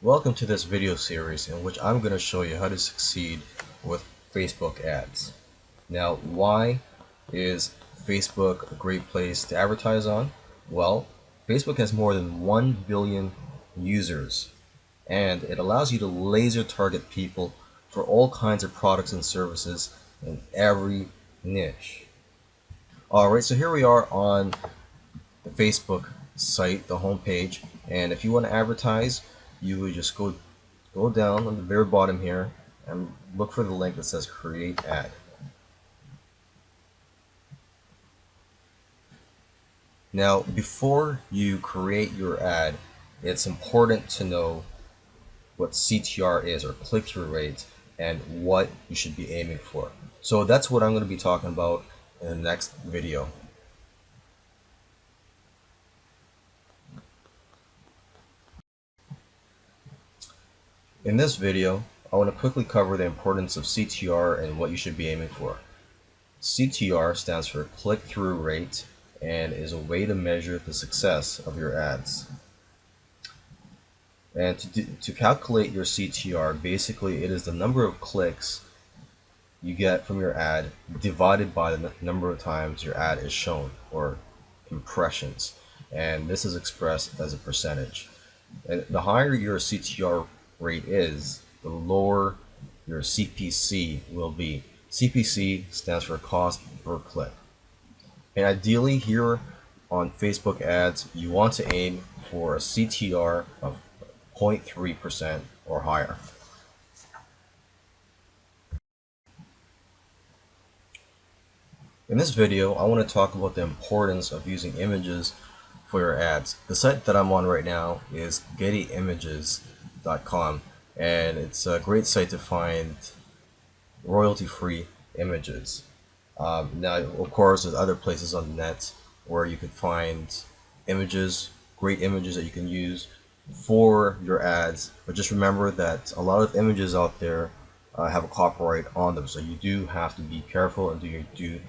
Welcome to this video series in which I'm going to show you how to succeed with Facebook ads. Now, why is Facebook a great place to advertise on? Well, Facebook has more than 1 billion users and it allows you to laser target people for all kinds of products and services in every niche. Alright, so here we are on the Facebook site, the home page, and if you want to advertise, you would just go down on the very bottom here and look for the link that says create ad. Now, before you create your ad, it's important to know what CTR is, or click-through rate, and what you should be aiming for. So that's what I'm going to be talking about in the next video. In this video, I want to quickly cover the importance of CTR and what you should be aiming for. CTR stands for click-through rate and is a way to measure the success of your ads. And to calculate your CTR, basically it is the number of clicks you get from your ad divided by the number of times your ad is shown, or impressions, and this is expressed as a percentage. And the higher your CTR rate is, the lower your CPC will be. CPC stands for cost per click. And ideally here on Facebook ads, you want to aim for a CTR of 0.3% or higher. In this video, I want to talk about the importance of using images for your ads. The site that I'm on right now is gettyimages.com, and it's a great site to find royalty-free images. Now, of course, there's other places on the net where you could find images, great images that you can use for your ads, but just remember that a lot of images out there have a copyright on them, so you do have to be careful and do your due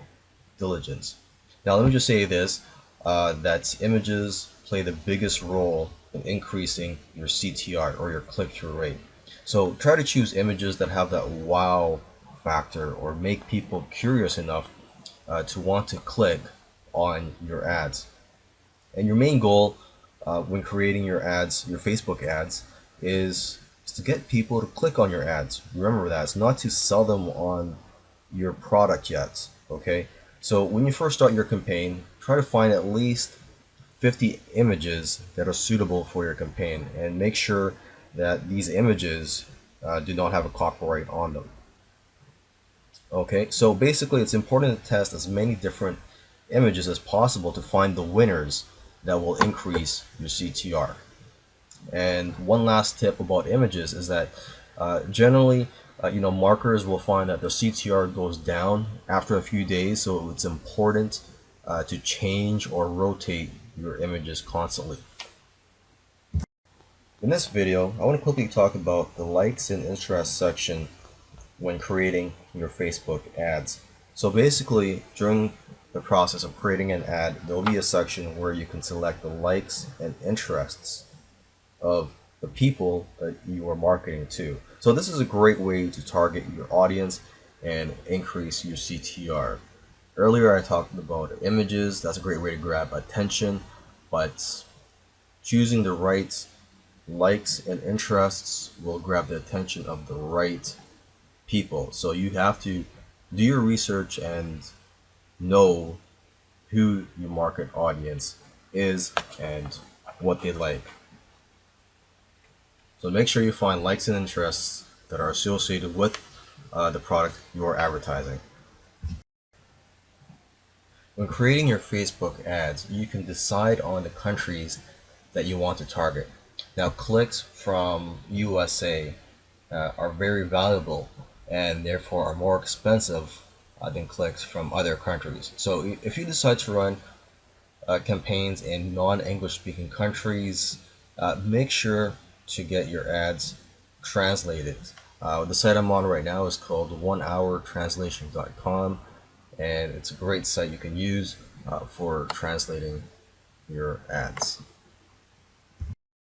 diligence. Now, let me just say this, that images play the biggest role in increasing your CTR, or your click-through rate. So try to choose images that have that wow factor, or make people curious enough to want to click on your ads. And your main goal when creating your ads, your Facebook ads, is to get people to click on your ads. Remember that, it's not to sell them on your product yet, okay? So when you first start your campaign, try to find at least 50 images that are suitable for your campaign, and make sure that these images do not have a copyright on them. Okay, so basically it's important to test as many different images as possible to find the winners that will increase your CTR. And one last tip about images is that generally marketers will find that the CTR goes down after a few days, so it's important to change or rotate your images constantly. In this video, I want to quickly talk about the likes and interests section when creating your Facebook ads. So basically, during the process of creating an ad, there will be a section where you can select the likes and interests of the people that you are marketing to. So this is a great way to target your audience and increase your CTR. Earlier I talked about images. That's a great way to grab attention, but choosing the right likes and interests will grab the attention of the right people. So you have to do your research and know who your market audience is and what they like. So make sure you find likes and interests that are associated with the product you are advertising. When creating your Facebook ads, you can decide on the countries that you want to target. Now, clicks from USA are very valuable and therefore are more expensive than clicks from other countries. So if you decide to run campaigns in non-English speaking countries, make sure to get your ads translated. The site I'm on right now is called onehourtranslation.com, and it's a great site you can use for translating your ads.